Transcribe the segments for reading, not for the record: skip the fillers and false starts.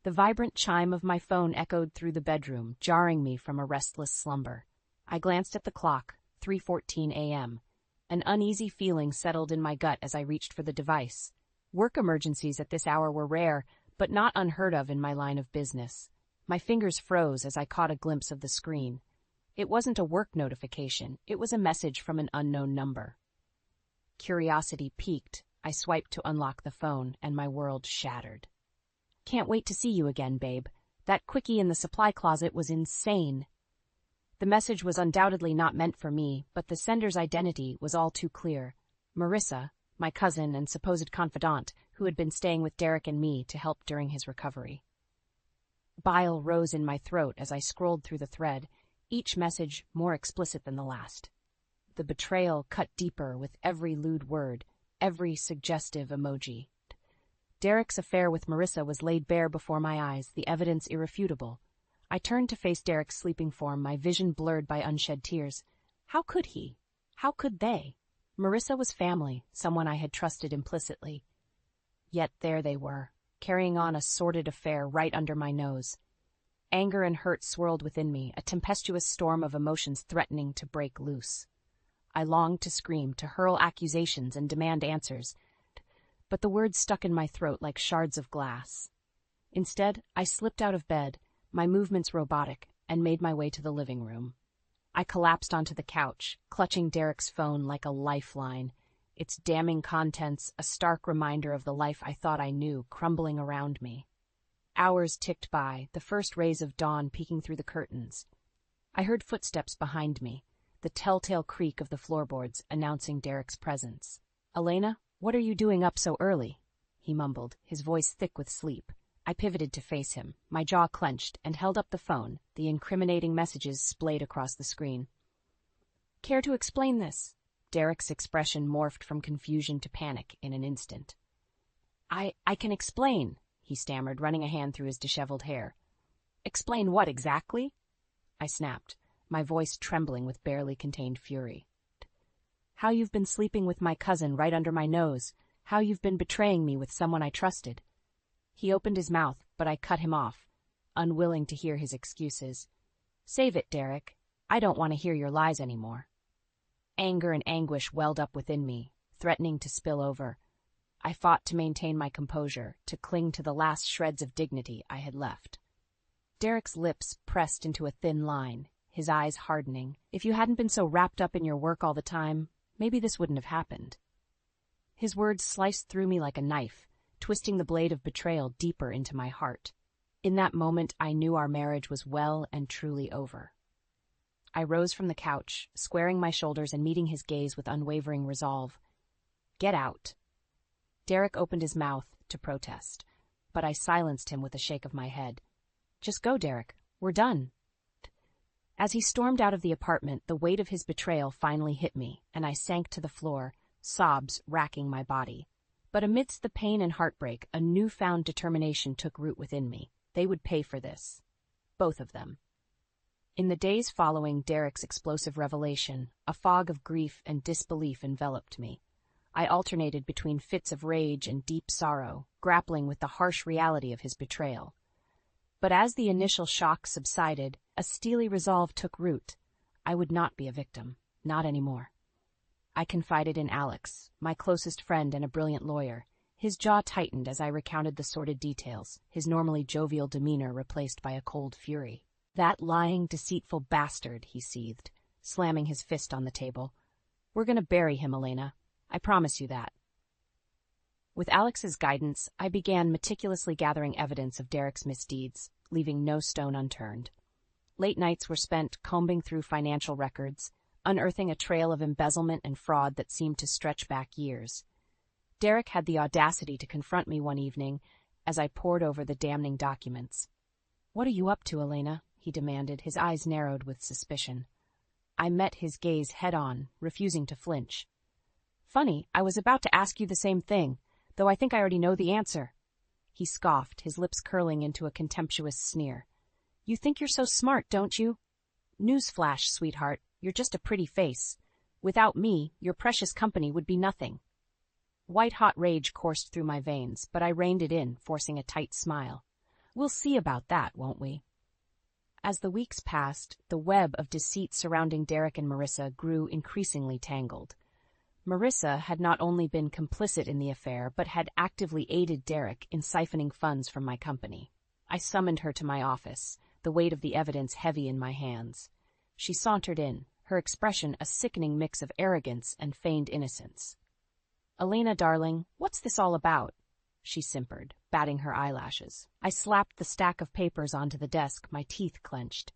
The vibrant chime of my phone echoed through the bedroom, jarring me from a restless slumber. I glanced at the clock, 3:14 a.m. An uneasy feeling settled in my gut as I reached for the device. Work emergencies at this hour were rare, but not unheard of in my line of business. My fingers froze as I caught a glimpse of the screen. It wasn't a work notification, it was a message from an unknown number. Curiosity piqued. I swiped to unlock the phone, and my world shattered. "Can't wait to see you again, babe. That quickie in the supply closet was insane." The message was undoubtedly not meant for me, but the sender's identity was all too clear. Marissa, my cousin and supposed confidant, who had been staying with Derek and me to help during his recovery. Bile rose in my throat as I scrolled through the thread, each message more explicit than the last. The betrayal cut deeper with every lewd word, every suggestive emoji. Derek's affair with Marissa was laid bare before my eyes, the evidence irrefutable. I turned to face Derek's sleeping form, my vision blurred by unshed tears. How could he? How could they? Marissa was family, someone I had trusted implicitly. Yet there they were, carrying on a sordid affair right under my nose. Anger and hurt swirled within me, a tempestuous storm of emotions threatening to break loose. I longed to scream, to hurl accusations and demand answers, but the words stuck in my throat like shards of glass. Instead, I slipped out of bed, my movements robotic, and made my way to the living room. I collapsed onto the couch, clutching Derek's phone like a lifeline, its damning contents a stark reminder of the life I thought I knew crumbling around me. Hours ticked by, the first rays of dawn peeking through the curtains. I heard footsteps behind me, the telltale creak of the floorboards announcing Derek's presence. "Elena, what are you doing up so early?" he mumbled, his voice thick with sleep. I pivoted to face him, my jaw clenched, and held up the phone, the incriminating messages splayed across the screen. "Care to explain this?" Derek's expression morphed from confusion to panic in an instant. I can explain," he stammered, running a hand through his disheveled hair. "Explain what exactly?" I snapped, my voice trembling with barely contained fury. "How you've been sleeping with my cousin right under my nose, how you've been betraying me with someone I trusted." He opened his mouth, but I cut him off, unwilling to hear his excuses. "Save it, Derek. I don't want to hear your lies anymore." Anger and anguish welled up within me, threatening to spill over. I fought to maintain my composure, to cling to the last shreds of dignity I had left. Derek's lips pressed into a thin line, his eyes hardening. "If you hadn't been so wrapped up in your work all the time, maybe this wouldn't have happened." His words sliced through me like a knife, twisting the blade of betrayal deeper into my heart. In that moment, I knew our marriage was well and truly over. I rose from the couch, squaring my shoulders and meeting his gaze with unwavering resolve. "Get out." Derek opened his mouth to protest, but I silenced him with a shake of my head. "Just go, Derek. We're done." As he stormed out of the apartment, the weight of his betrayal finally hit me, and I sank to the floor, sobs racking my body. But amidst the pain and heartbreak, a newfound determination took root within me. They would pay for this. Both of them. In the days following Derek's explosive revelation, a fog of grief and disbelief enveloped me. I alternated between fits of rage and deep sorrow, grappling with the harsh reality of his betrayal. But as the initial shock subsided, a steely resolve took root. I would not be a victim, not anymore. I confided in Alex, my closest friend and a brilliant lawyer. His jaw tightened as I recounted the sordid details, his normally jovial demeanor replaced by a cold fury. "That lying, deceitful bastard," he seethed, slamming his fist on the table. "We're going to bury him, Elena. I promise you that." With Alex's guidance, I began meticulously gathering evidence of Derek's misdeeds, leaving no stone unturned. Late nights were spent combing through financial records, unearthing a trail of embezzlement and fraud that seemed to stretch back years. Derek had the audacity to confront me one evening as I pored over the damning documents. "What are you up to, Elena?" he demanded, his eyes narrowed with suspicion. I met his gaze head-on, refusing to flinch. "Funny, I was about to ask you the same thing, though I think I already know the answer." He scoffed, his lips curling into a contemptuous sneer. "You think you're so smart, don't you? Newsflash, sweetheart, you're just a pretty face. Without me, your precious company would be nothing." White-hot rage coursed through my veins, but I reined it in, forcing a tight smile. We'll see about that, won't we? As the weeks passed, the web of deceit surrounding Derek and Marissa grew increasingly tangled. Marissa had not only been complicit in the affair, but had actively aided Derek in siphoning funds from my company. I summoned her to my office, the weight of the evidence heavy in my hands. She sauntered in, her expression a sickening mix of arrogance and feigned innocence. "Elena, darling, what's this all about?" she simpered, batting her eyelashes. I slapped the stack of papers onto the desk, my teeth clenched.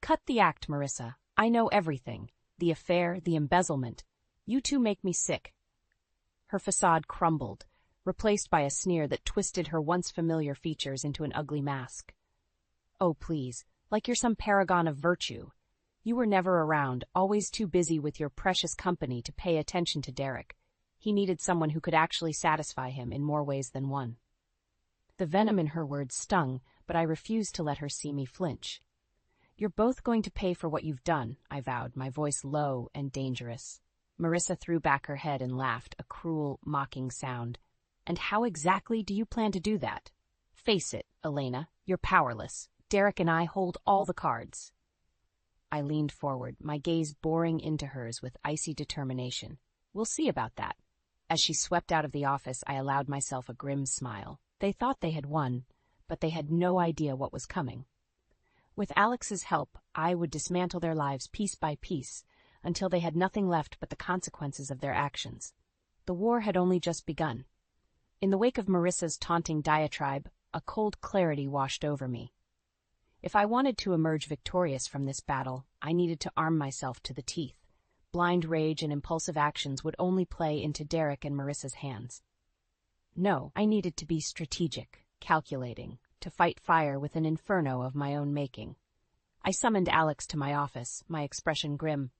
"Cut the act, Marissa. I know everything. The affair, the embezzlement. You two make me sick." Her facade crumbled, replaced by a sneer that twisted her once familiar features into an ugly mask. "Oh, please, like you're some paragon of virtue. You were never around, always too busy with your precious company to pay attention to Derek. He needed someone who could actually satisfy him in more ways than one." The venom in her words stung, but I refused to let her see me flinch. "You're both going to pay for what you've done," I vowed, my voice low and dangerous. Marissa threw back her head and laughed, a cruel, mocking sound. "And how exactly do you plan to do that? Face it, Elena, you're powerless. Derek and I hold all the cards." I leaned forward, my gaze boring into hers with icy determination. "We'll see about that." As she swept out of the office, I allowed myself a grim smile. They thought they had won, but they had no idea what was coming. With Alex's help, I would dismantle their lives piece by piece, until they had nothing left but the consequences of their actions. The war had only just begun. In the wake of Marissa's taunting diatribe, a cold clarity washed over me. If I wanted to emerge victorious from this battle, I needed to arm myself to the teeth. Blind rage and impulsive actions would only play into Derek and Marissa's hands. No, I needed to be strategic, calculating, to fight fire with an inferno of my own making. I summoned Alex to my office, my expression grim.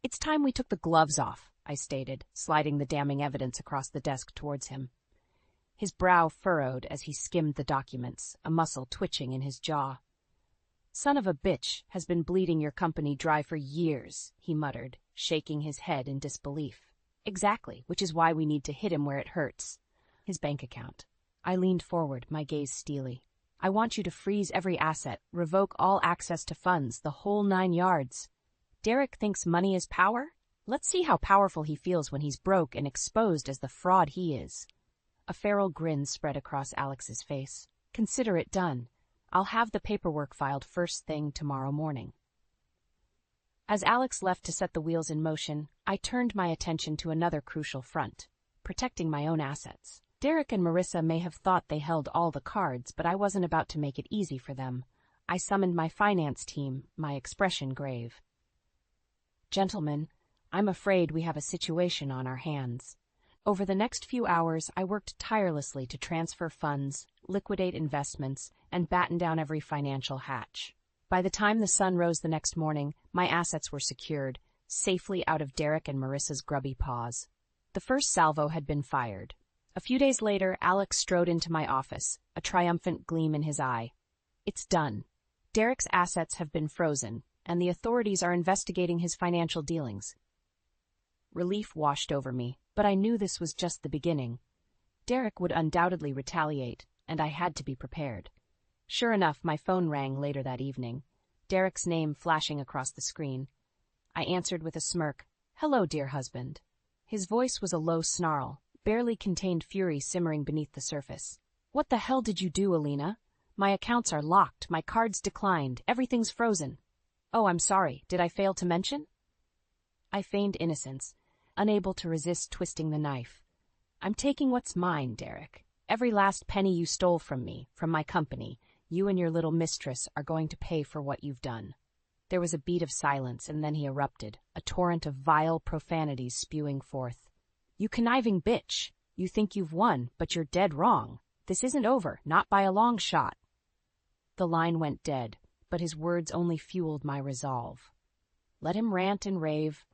"It's time we took the gloves off," I stated, sliding the damning evidence across the desk towards him. His brow furrowed as he skimmed the documents, a muscle twitching in his jaw. "Son of a bitch has been bleeding your company dry for years," he muttered, shaking his head in disbelief. "Exactly, which is why we need to hit him where it hurts. His bank account." I leaned forward, my gaze steely. "I want you to freeze every asset, revoke all access to funds, the whole 9 yards. Derek thinks money is power? Let's see how powerful he feels when he's broke and exposed as the fraud he is." A feral grin spread across Alex's face. "Consider it done. I'll have the paperwork filed first thing tomorrow morning." As Alex left to set the wheels in motion, I turned my attention to another crucial front, protecting my own assets. Derek and Marissa may have thought they held all the cards, but I wasn't about to make it easy for them. I summoned my finance team, my expression grave. "Gentlemen, I'm afraid we have a situation on our hands." Over the next few hours, I worked tirelessly to transfer funds, liquidate investments, and batten down every financial hatch. By the time the sun rose the next morning, my assets were secured, safely out of Derek and Marissa's grubby paws. The first salvo had been fired. A few days later, Alex strode into my office, a triumphant gleam in his eye. "It's done. Derek's assets have been frozen, and the authorities are investigating his financial dealings." Relief washed over me, but I knew this was just the beginning. Derek would undoubtedly retaliate, and I had to be prepared. Sure enough, my phone rang later that evening, Derek's name flashing across the screen. I answered with a smirk. "Hello, dear husband." His voice was a low snarl, barely contained fury simmering beneath the surface. "What the hell did you do, Alina? My accounts are locked, my cards declined, everything's frozen." "Oh, I'm sorry, did I fail to mention?" I feigned innocence, unable to resist twisting the knife. "I'm taking what's mine, Derek. Every last penny you stole from me, from my company, you and your little mistress are going to pay for what you've done." There was a beat of silence, and then he erupted, a torrent of vile profanities spewing forth. "You conniving bitch! You think you've won, but you're dead wrong. This isn't over, not by a long shot." The line went dead, but his words only fueled my resolve. Let him rant and rave.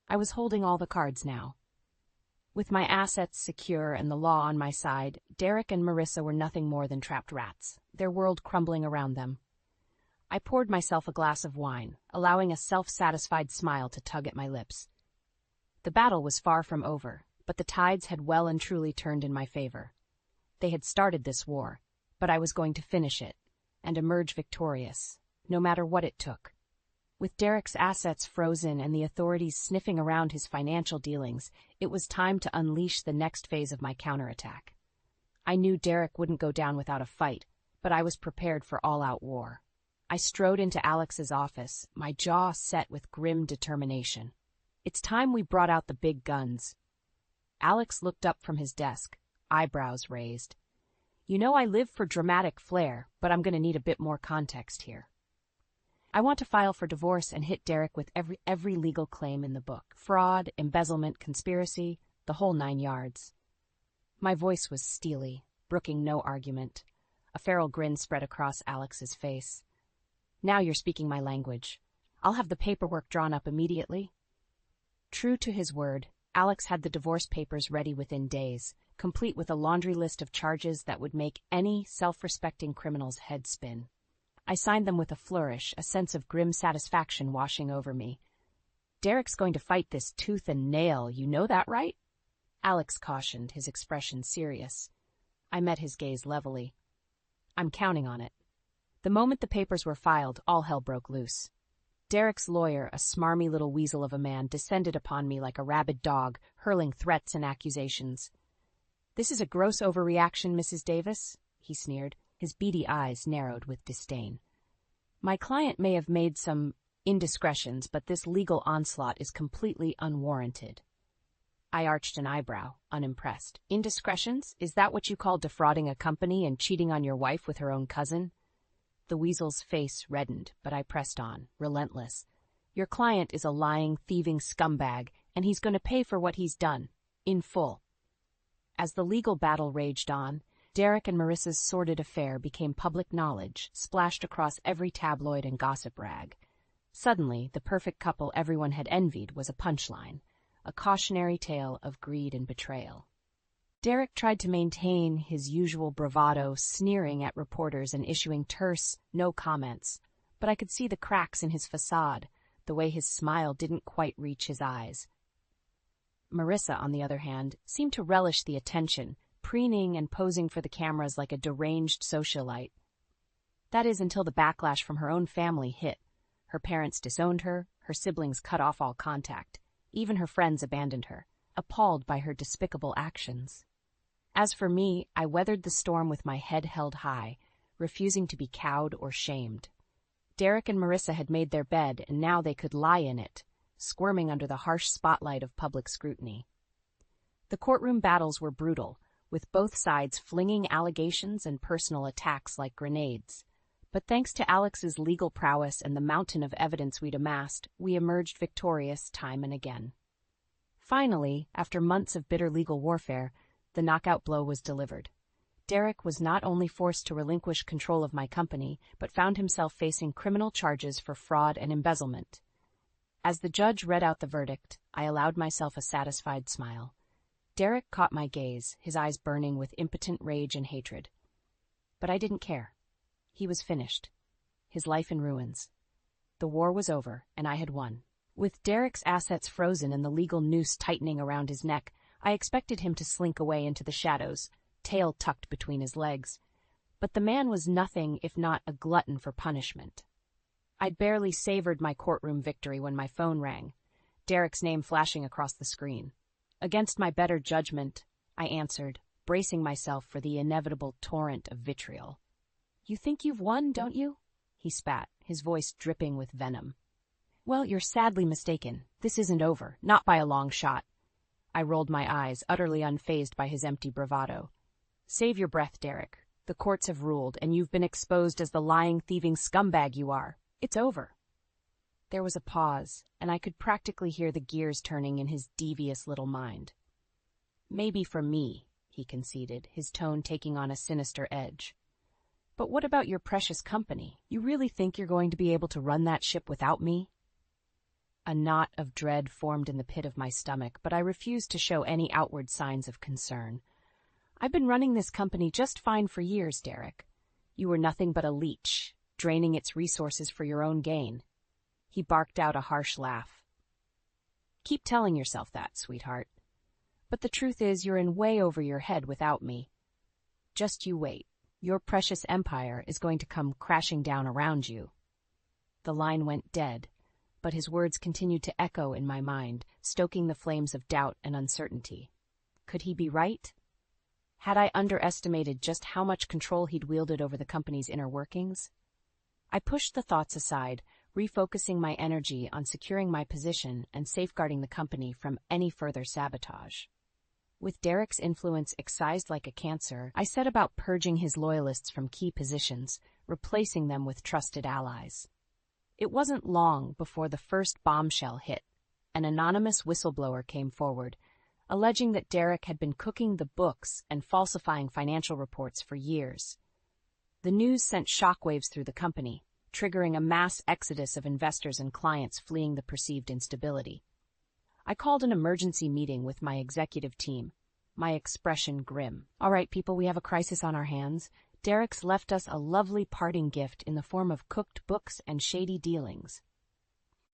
I was holding all the cards now. With my assets secure and the law on my side, Derek and Marissa were nothing more than trapped rats, their world crumbling around them. I poured myself a glass of wine, allowing a self-satisfied smile to tug at my lips. The battle was far from over, but the tides had well and truly turned in my favor. They had started this war. but I was going to finish it and emerge victorious, no matter what it took. With Derek's assets frozen and the authorities sniffing around his financial dealings, it was time to unleash the next phase of my counterattack. I knew Derek wouldn't go down without a fight, but I was prepared for all-out war. I strode into Alex's office, my jaw set with grim determination. It's time we brought out the big guns. Alex looked up from his desk, eyebrows raised. You know I live for dramatic flair, but I'm going to need a bit more context here. I want to file for divorce and hit Derek with every legal claim in the book. Fraud, embezzlement, conspiracy, the whole 9 yards. My voice was steely, brooking no argument. A feral grin spread across Alex's face. Now you're speaking my language. I'll have the paperwork drawn up immediately. True to his word, Alex had the divorce papers ready within days, complete with a laundry list of charges that would make any self-respecting criminal's head spin. I signed them with a flourish, a sense of grim satisfaction washing over me. Derek's going to fight this tooth and nail, you know that, right? Alex cautioned, his expression serious. I met his gaze levelly. I'm counting on it. The moment the papers were filed, all hell broke loose. Derek's lawyer, a smarmy little weasel of a man, descended upon me like a rabid dog, hurling threats and accusations. This is a gross overreaction, Mrs. Davis, he sneered, his beady eyes narrowed with disdain. My client may have made some indiscretions, but this legal onslaught is completely unwarranted. I arched an eyebrow, unimpressed. Indiscretions? Is that what you call defrauding a company and cheating on your wife with her own cousin? The weasel's face reddened, but I pressed on, relentless. Your client is a lying, thieving scumbag, and he's going to pay for what he's done, in full. As the legal battle raged on, Derek and Marissa's sordid affair became public knowledge, splashed across every tabloid and gossip rag. Suddenly, the perfect couple everyone had envied was a punchline, a cautionary tale of greed and betrayal. Derek tried to maintain his usual bravado, sneering at reporters and issuing terse, no comments, but I could see the cracks in his facade, the way his smile didn't quite reach his eyes. Marissa, on the other hand, seemed to relish the attention, preening and posing for the cameras like a deranged socialite. That is, until the backlash from her own family hit. Her parents disowned her, her siblings cut off all contact. Even her friends abandoned her, appalled by her despicable actions. As for me, I weathered the storm with my head held high, refusing to be cowed or shamed. Derek and Marissa had made their bed, and now they could lie in it, squirming under the harsh spotlight of public scrutiny. The courtroom battles were brutal, with both sides flinging allegations and personal attacks like grenades. But thanks to Alex's legal prowess and the mountain of evidence we'd amassed, we emerged victorious time and again. Finally, after months of bitter legal warfare, the knockout blow was delivered. Derek was not only forced to relinquish control of my company, but found himself facing criminal charges for fraud and embezzlement. As the judge read out the verdict, I allowed myself a satisfied smile. Derek caught my gaze, his eyes burning with impotent rage and hatred. But I didn't care. He was finished. His life in ruins. The war was over, and I had won. With Derek's assets frozen and the legal noose tightening around his neck, I expected him to slink away into the shadows, tail tucked between his legs. But the man was nothing if not a glutton for punishment. I'd barely savored my courtroom victory when my phone rang, Derek's name flashing across the screen. Against my better judgment, I answered, bracing myself for the inevitable torrent of vitriol. You think you've won, don't you? He spat, his voice dripping with venom. Well, you're sadly mistaken. This isn't over, not by a long shot. I rolled my eyes, utterly unfazed by his empty bravado. Save your breath, Derek. The courts have ruled, and you've been exposed as the lying, thieving scumbag you are. It's over. There was a pause, and I could practically hear the gears turning in his devious little mind. Maybe for me, he conceded, his tone taking on a sinister edge. But what about your precious company? You really think you're going to be able to run that ship without me? A knot of dread formed in the pit of my stomach, but I refused to show any outward signs of concern. I've been running this company just fine for years, Derek. You were nothing but a leech, draining its resources for your own gain. He barked out a harsh laugh. Keep telling yourself that, sweetheart. But the truth is you're in way over your head without me. Just you wait. Your precious empire is going to come crashing down around you." The line went dead, but his words continued to echo in my mind, stoking the flames of doubt and uncertainty. Could he be right? Had I underestimated just how much control he'd wielded over the company's inner workings? I pushed the thoughts aside, refocusing my energy on securing my position and safeguarding the company from any further sabotage. With Derek's influence excised like a cancer, I set about purging his loyalists from key positions, replacing them with trusted allies. It wasn't long before the first bombshell hit. An anonymous whistleblower came forward, alleging that Derek had been cooking the books and falsifying financial reports for years. The news sent shockwaves through the company, triggering a mass exodus of investors and clients fleeing the perceived instability. I called an emergency meeting with my executive team, my expression grim. "All right, people, we have a crisis on our hands. Derek's left us a lovely parting gift in the form of cooked books and shady dealings."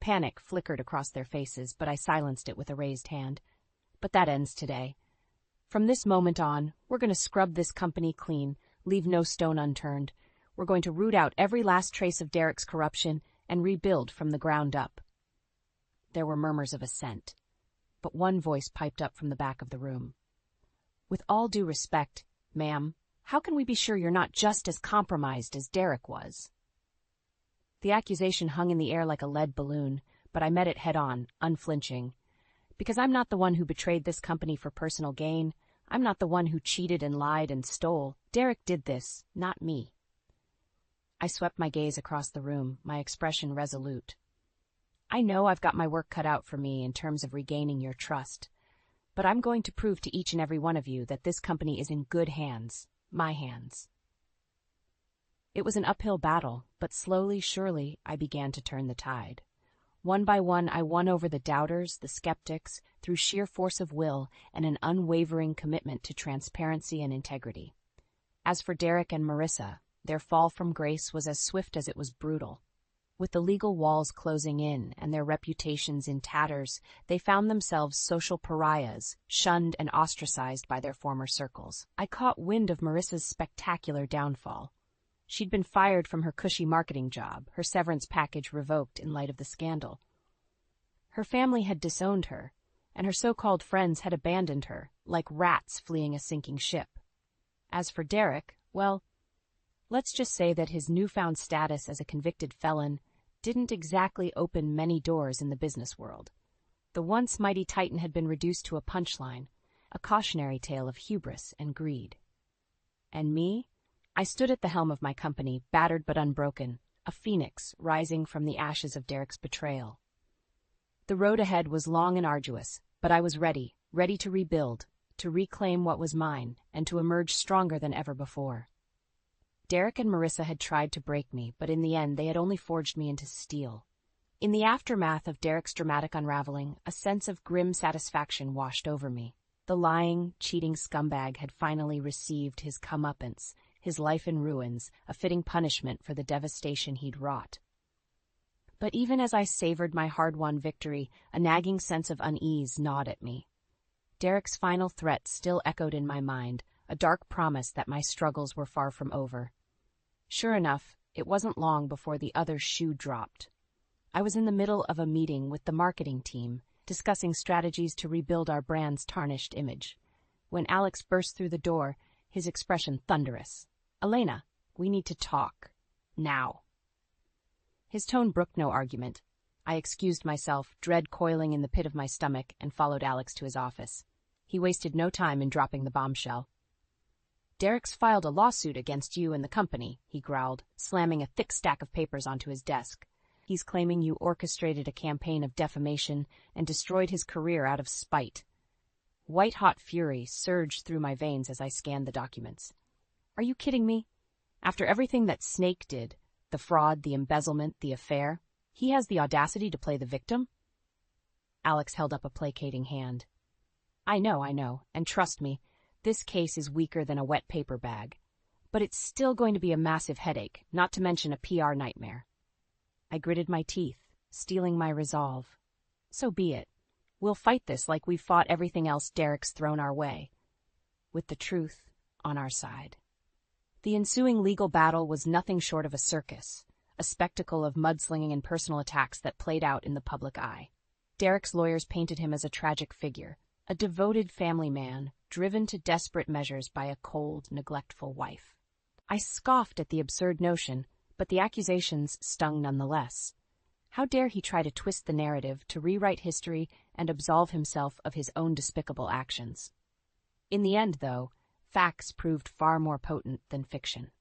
Panic flickered across their faces, but I silenced it with a raised hand. "But that ends today. From this moment on, we're going to scrub this company clean, leave no stone unturned. We're going to root out every last trace of Derek's corruption and rebuild from the ground up." There were murmurs of assent, but one voice piped up from the back of the room. "With all due respect, ma'am, how can we be sure you're not just as compromised as Derek was?" The accusation hung in the air like a lead balloon, but I met it head-on, unflinching. Because I'm not the one who betrayed this company for personal gain. I'm not the one who cheated and lied and stole. Derek did this, not me. I swept my gaze across the room, my expression resolute. "I know I've got my work cut out for me in terms of regaining your trust, but I'm going to prove to each and every one of you that this company is in good hands, my hands." It was an uphill battle, but slowly, surely, I began to turn the tide. One by one, I won over the doubters, the skeptics, through sheer force of will and an unwavering commitment to transparency and integrity. As for Derek and Marissa, their fall from grace was as swift as it was brutal. With the legal walls closing in and their reputations in tatters, they found themselves social pariahs, shunned and ostracized by their former circles. I caught wind of Marissa's spectacular downfall. She'd been fired from her cushy marketing job, her severance package revoked in light of the scandal. Her family had disowned her, and her so-called friends had abandoned her, like rats fleeing a sinking ship. As for Derek, well, let's just say that his newfound status as a convicted felon didn't exactly open many doors in the business world. The once mighty titan had been reduced to a punchline, a cautionary tale of hubris and greed. And me? I stood at the helm of my company, battered but unbroken, a phoenix rising from the ashes of Derek's betrayal. The road ahead was long and arduous, but I was ready to rebuild, to reclaim what was mine, and to emerge stronger than ever before. Derek and Marissa had tried to break me, but in the end they had only forged me into steel. In the aftermath of Derek's dramatic unraveling, a sense of grim satisfaction washed over me. The lying, cheating scumbag had finally received his comeuppance, his life in ruins, a fitting punishment for the devastation he'd wrought. But even as I savored my hard-won victory, a nagging sense of unease gnawed at me. Derek's final threat still echoed in my mind, a dark promise that my struggles were far from over. Sure enough, it wasn't long before the other shoe dropped. I was in the middle of a meeting with the marketing team, discussing strategies to rebuild our brand's tarnished image, when Alex burst through the door, his expression thunderous. "Elena, we need to talk. Now." His tone brooked no argument. I excused myself, dread coiling in the pit of my stomach, and followed Alex to his office. He wasted no time in dropping the bombshell. "Derek's filed a lawsuit against you and the company," he growled, slamming a thick stack of papers onto his desk. "He's claiming you orchestrated a campaign of defamation and destroyed his career out of spite." White-hot fury surged through my veins as I scanned the documents. Are you kidding me? After everything that Snake did, the fraud, the embezzlement, the affair, he has the audacity to play the victim? Alex held up a placating hand. I know, and trust me, this case is weaker than a wet paper bag. But it's still going to be a massive headache, not to mention a PR nightmare. I gritted my teeth, steeling my resolve. So be it. We'll fight this like we've fought everything else Derek's thrown our way, with the truth on our side. The ensuing legal battle was nothing short of a circus, a spectacle of mudslinging and personal attacks that played out in the public eye. Derek's lawyers painted him as a tragic figure, a devoted family man, driven to desperate measures by a cold, neglectful wife. I scoffed at the absurd notion, but the accusations stung nonetheless. How dare he try to twist the narrative, to rewrite history, and absolve himself of his own despicable actions? In the end, though, facts proved far more potent than fiction.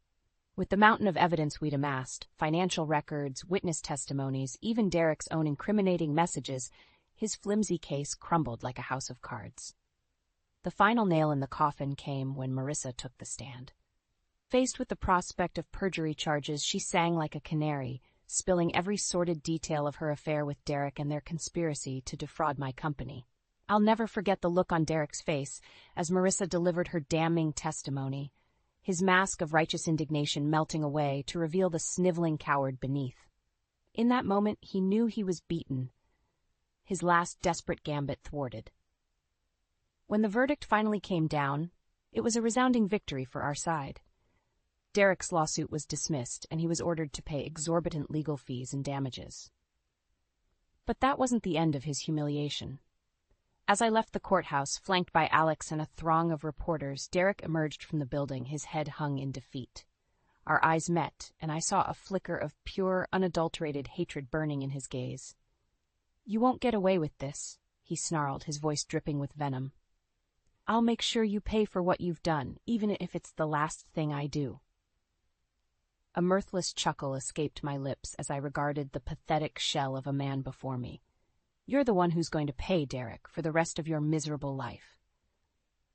With the mountain of evidence we'd amassed, financial records, witness testimonies, even Derek's own incriminating messages, his flimsy case crumbled like a house of cards. The final nail in the coffin came when Marissa took the stand. Faced with the prospect of perjury charges, she sang like a canary, spilling every sordid detail of her affair with Derek and their conspiracy to defraud my company. I'll never forget the look on Derek's face as Marissa delivered her damning testimony, his mask of righteous indignation melting away to reveal the sniveling coward beneath. In that moment, he knew he was beaten, his last desperate gambit thwarted. When the verdict finally came down, it was a resounding victory for our side. Derek's lawsuit was dismissed, and he was ordered to pay exorbitant legal fees and damages. But that wasn't the end of his humiliation. As I left the courthouse, flanked by Alex and a throng of reporters, Derek emerged from the building, his head hung in defeat. Our eyes met, and I saw a flicker of pure, unadulterated hatred burning in his gaze. "You won't get away with this," he snarled, his voice dripping with venom. "I'll make sure you pay for what you've done, even if it's the last thing I do." A mirthless chuckle escaped my lips as I regarded the pathetic shell of a man before me. "You're the one who's going to pay, Derek, for the rest of your miserable life."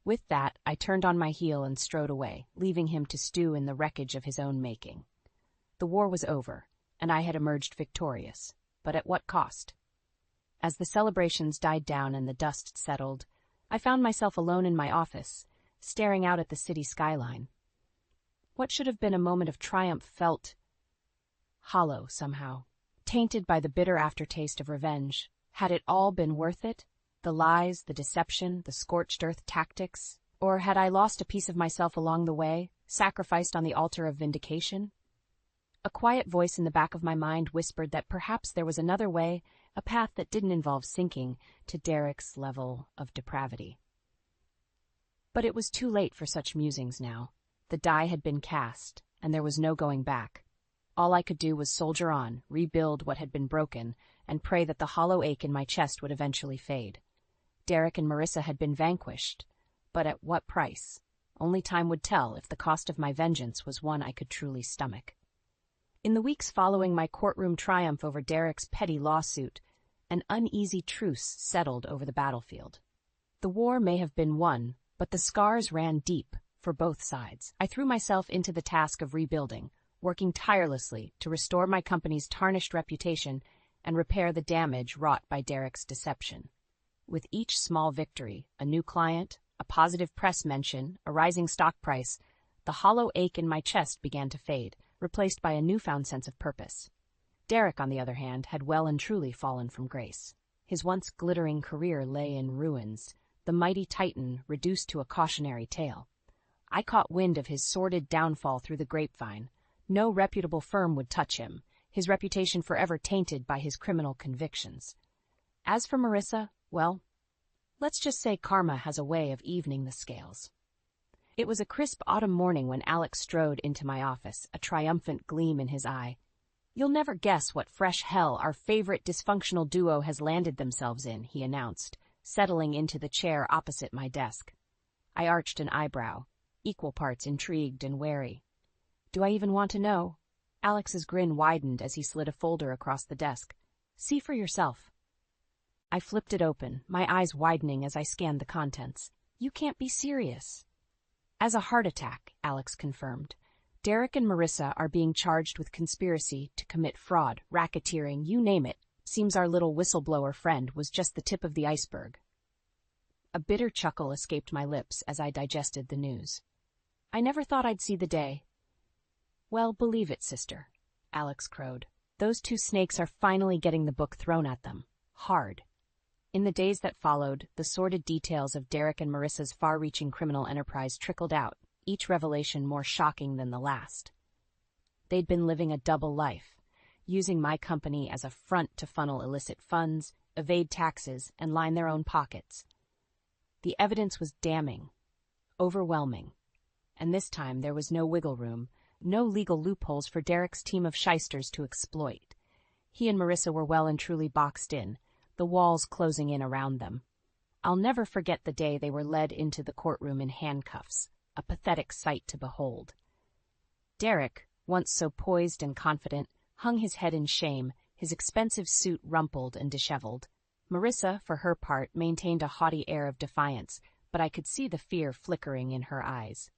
With that, I turned on my heel and strode away, leaving him to stew in the wreckage of his own making. The war was over, and I had emerged victorious, but at what cost? As the celebrations died down and the dust settled, I found myself alone in my office, staring out at the city skyline. What should have been a moment of triumph felt hollow somehow, tainted by the bitter aftertaste of revenge. Had it all been worth it? The lies, the deception, the scorched earth tactics? Or had I lost a piece of myself along the way, sacrificed on the altar of vindication? A quiet voice in the back of my mind whispered that perhaps there was another way, a path that didn't involve sinking to Derek's level of depravity. But it was too late for such musings now. The die had been cast, and there was no going back. All I could do was soldier on, rebuild what had been broken, and pray that the hollow ache in my chest would eventually fade. Derek and Marissa had been vanquished, but at what price? Only time would tell if the cost of my vengeance was one I could truly stomach. In the weeks following my courtroom triumph over Derek's petty lawsuit, an uneasy truce settled over the battlefield. The war may have been won, but the scars ran deep for both sides. I threw myself into the task of rebuilding, working tirelessly to restore my company's tarnished reputation and repair the damage wrought by Derek's deception. With each small victory, a new client, a positive press mention, a rising stock price, the hollow ache in my chest began to fade, replaced by a newfound sense of purpose. Derek, on the other hand, had well and truly fallen from grace. His once glittering career lay in ruins, the mighty titan reduced to a cautionary tale. I caught wind of his sordid downfall through the grapevine. No reputable firm would touch him, his reputation forever tainted by his criminal convictions. As for Marissa, well, let's just say karma has a way of evening the scales. It was a crisp autumn morning when Alex strode into my office, a triumphant gleam in his eye. "You'll never guess what fresh hell our favorite dysfunctional duo has landed themselves in," he announced, settling into the chair opposite my desk. I arched an eyebrow, equal parts intrigued and wary. "Do I even want to know?" Alex's grin widened as he slid a folder across the desk. "See for yourself." I flipped it open, my eyes widening as I scanned the contents. "You can't be serious." "As a heart attack," Alex confirmed. "Derek and Marissa are being charged with conspiracy to commit fraud, racketeering, you name it. Seems our little whistleblower friend was just the tip of the iceberg." A bitter chuckle escaped my lips as I digested the news. I never thought I'd see the day. "Well, believe it, sister," Alex crowed. "Those two snakes are finally getting the book thrown at them. Hard." In the days that followed, the sordid details of Derek and Marissa's far-reaching criminal enterprise trickled out, each revelation more shocking than the last. They'd been living a double life, using my company as a front to funnel illicit funds, evade taxes, and line their own pockets. The evidence was damning, overwhelming, and this time there was no wiggle room, no legal loopholes for Derek's team of shysters to exploit. He and Marissa were well and truly boxed in, the walls closing in around them. I'll never forget the day they were led into the courtroom in handcuffs, a pathetic sight to behold. Derek, once so poised and confident, hung his head in shame, his expensive suit rumpled and disheveled. Marissa, for her part, maintained a haughty air of defiance, but I could see the fear flickering in her eyes.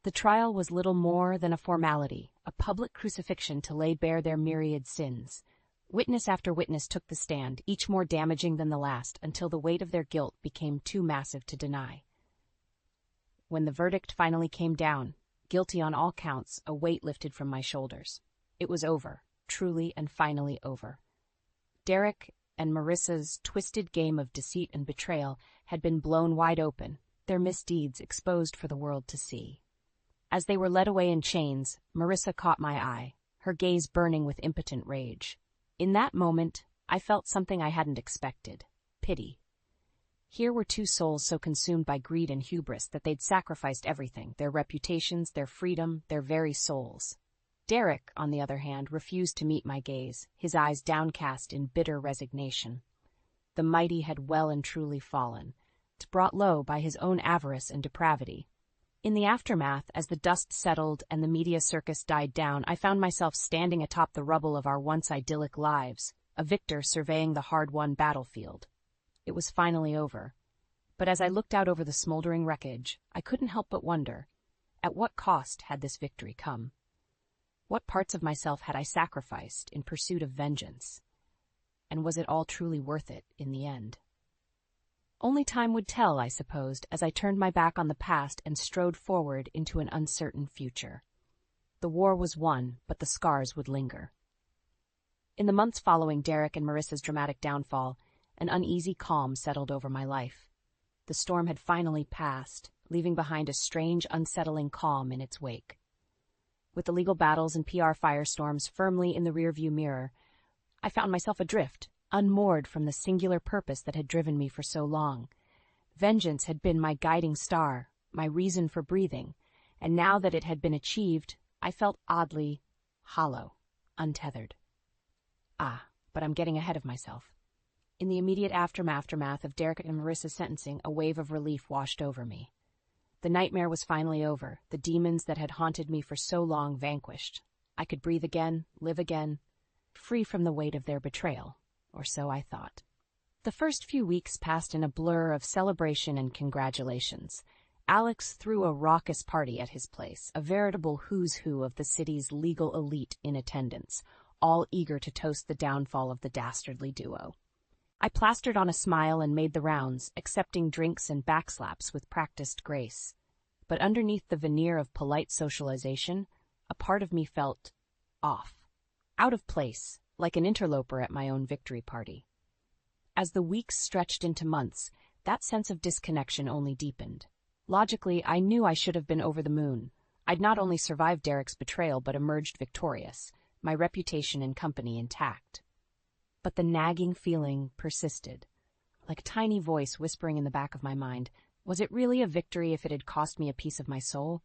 The trial was little more than a formality, a public crucifixion to lay bare their myriad sins. Witness after witness took the stand, each more damaging than the last, until the weight of their guilt became too massive to deny. When the verdict finally came down, guilty on all counts, a weight lifted from my shoulders. It was over, truly and finally over. Derek and Marissa's twisted game of deceit and betrayal had been blown wide open, their misdeeds exposed for the world to see. As they were led away in chains, Marissa caught my eye, her gaze burning with impotent rage. In that moment, I felt something I hadn't expected: pity. Here were two souls so consumed by greed and hubris that they'd sacrificed everything, their reputations, their freedom, their very souls. Derek, on the other hand, refused to meet my gaze, his eyes downcast in bitter resignation. The mighty had well and truly fallen, brought low by his own avarice and depravity. In the aftermath, as the dust settled and the media circus died down, I found myself standing atop the rubble of our once idyllic lives, a victor surveying the hard-won battlefield. It was finally over. But as I looked out over the smoldering wreckage, I couldn't help but wonder, at what cost had this victory come? What parts of myself had I sacrificed in pursuit of vengeance? And was it all truly worth it in the end? Only time would tell, I supposed, as I turned my back on the past and strode forward into an uncertain future. The war was won, but the scars would linger. In the months following Derek and Marissa's dramatic downfall, an uneasy calm settled over my life. The storm had finally passed, leaving behind a strange, unsettling calm in its wake. With the legal battles and PR firestorms firmly in the rearview mirror, I found myself adrift, unmoored from the singular purpose that had driven me for so long. Vengeance had been my guiding star, my reason for breathing, and now that it had been achieved, I felt oddly hollow, untethered. But I'm getting ahead of myself. In the immediate aftermath of Derek and Marissa's sentencing, a wave of relief washed over me. The nightmare was finally over, the demons that had haunted me for so long vanquished. I could breathe again, live again, free from the weight of their betrayal. Or so I thought. The first few weeks passed in a blur of celebration and congratulations. Alex threw a raucous party at his place, a veritable who's who of the city's legal elite in attendance, all eager to toast the downfall of the dastardly duo. I plastered on a smile and made the rounds, accepting drinks and backslaps with practiced grace. But underneath the veneer of polite socialization, a part of me felt off, out of place, like an interloper at my own victory party. As the weeks stretched into months, that sense of disconnection only deepened. Logically, I knew I should have been over the moon. I'd not only survived Derek's betrayal but emerged victorious, my reputation and company intact. But the nagging feeling persisted, like a tiny voice whispering in the back of my mind. Was it really a victory if it had cost me a piece of my soul?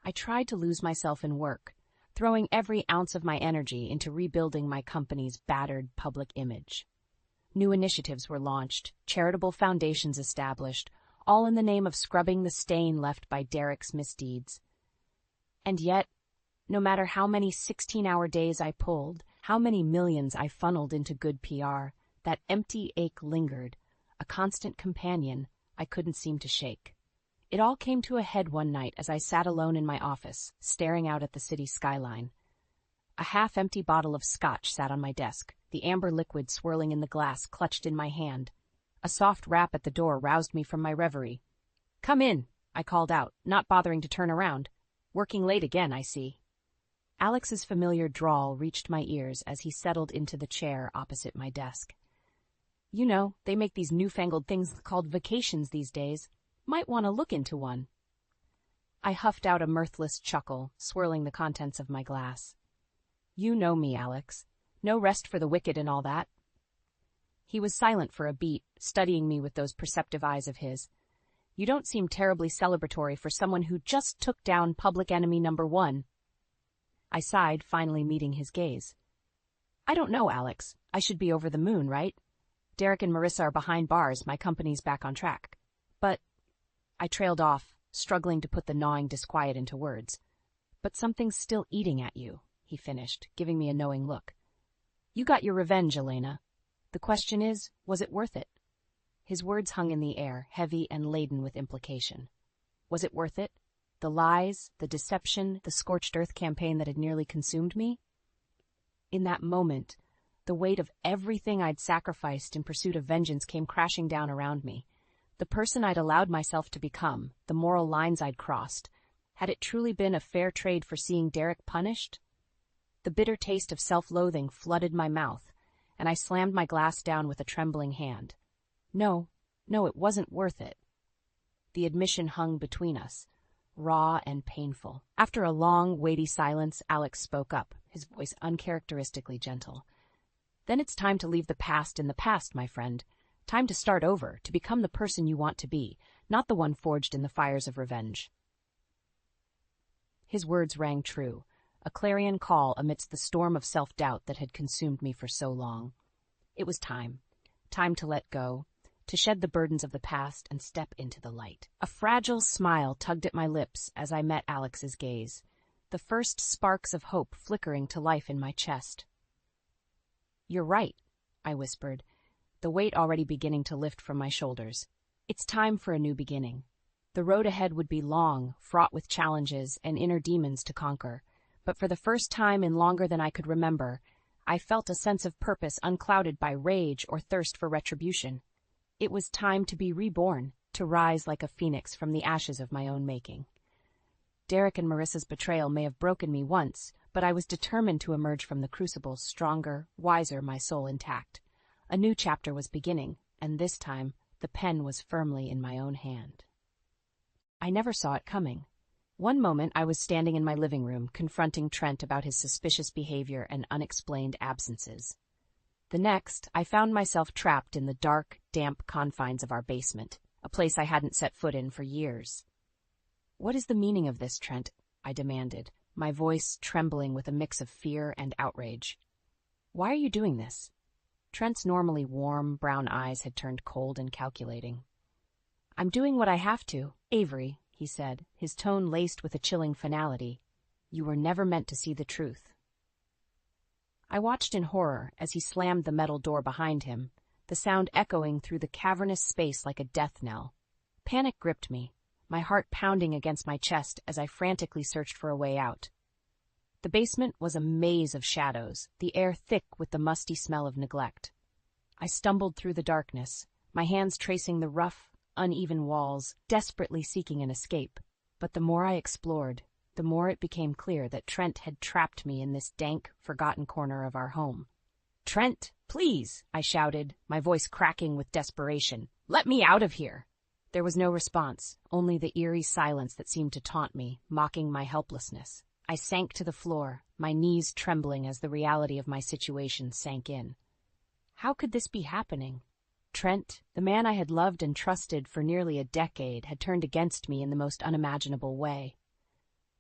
I tried to lose myself in work, throwing every ounce of my energy into rebuilding my company's battered public image. New initiatives were launched, charitable foundations established, all in the name of scrubbing the stain left by Derek's misdeeds. And yet, no matter how many 16-hour days I pulled, how many millions I funneled into good PR, that empty ache lingered, a constant companion I couldn't seem to shake. It all came to a head one night as I sat alone in my office, staring out at the city skyline. A half-empty bottle of scotch sat on my desk, the amber liquid swirling in the glass clutched in my hand. A soft rap at the door roused me from my reverie. "Come in," I called out, not bothering to turn around. "Working late again, I see." Alex's familiar drawl reached my ears as he settled into the chair opposite my desk. "You know, they make these newfangled things called vacations these days. Might want to look into one." I huffed out a mirthless chuckle, swirling the contents of my glass. You know me, Alex. No rest for the wicked and all that. He was silent for a beat, studying me with those perceptive eyes of his. You don't seem terribly celebratory for someone who just took down public enemy number one. I sighed, finally meeting his gaze. I don't know, Alex. I should be over the moon, right? Derek and Marissa are behind bars, my company's back on track. But I trailed off, struggling to put the gnawing disquiet into words. But something's still eating at you, he finished, giving me a knowing look. You got your revenge, Elena. The question is, was it worth it? His words hung in the air, heavy and laden with implication. Was it worth it? The lies, the deception, the scorched earth campaign that had nearly consumed me? In that moment, the weight of everything I'd sacrificed in pursuit of vengeance came crashing down around me. The person I'd allowed myself to become, the moral lines I'd crossed, had it truly been a fair trade for seeing Derek punished? The bitter taste of self-loathing flooded my mouth, and I slammed my glass down with a trembling hand. No, it wasn't worth it. The admission hung between us, raw and painful. After a long, weighty silence, Alex spoke up, his voice uncharacteristically gentle. Then it's time to leave the past in the past, my friend. Time to start over, to become the person you want to be, not the one forged in the fires of revenge. His words rang true, a clarion call amidst the storm of self-doubt that had consumed me for so long. It was time to let go, to shed the burdens of the past and step into the light. A fragile smile tugged at my lips as I met Alex's gaze, the first sparks of hope flickering to life in my chest. You're right, I whispered, the weight already beginning to lift from my shoulders. It's time for a new beginning. The road ahead would be long, fraught with challenges and inner demons to conquer, but for the first time in longer than I could remember, I felt a sense of purpose unclouded by rage or thirst for retribution. It was time to be reborn, to rise like a phoenix from the ashes of my own making. Derek and Marissa's betrayal may have broken me once, but I was determined to emerge from the crucible stronger, wiser, my soul intact. A new chapter was beginning, and this time the pen was firmly in my own hand. I never saw it coming. One moment I was standing in my living room, confronting Trent about his suspicious behavior and unexplained absences. The next, I found myself trapped in the dark, damp confines of our basement, a place I hadn't set foot in for years. What is the meaning of this, Trent? I demanded, my voice trembling with a mix of fear and outrage. Why are you doing this? Trent's normally warm, brown eyes had turned cold and calculating. I'm doing what I have to, Avery, he said, his tone laced with a chilling finality. You were never meant to see the truth. I watched in horror as he slammed the metal door behind him, the sound echoing through the cavernous space like a death knell. Panic gripped me, my heart pounding against my chest as I frantically searched for a way out. The basement was a maze of shadows, the air thick with the musty smell of neglect. I stumbled through the darkness, my hands tracing the rough, uneven walls, desperately seeking an escape. But the more I explored, the more it became clear that Trent had trapped me in this dank, forgotten corner of our home. "Trent, please!" I shouted, my voice cracking with desperation. "Let me out of here!" There was no response, only the eerie silence that seemed to taunt me, mocking my helplessness. I sank to the floor, my knees trembling as the reality of my situation sank in. How could this be happening? Trent, the man I had loved and trusted for nearly a decade, had turned against me in the most unimaginable way.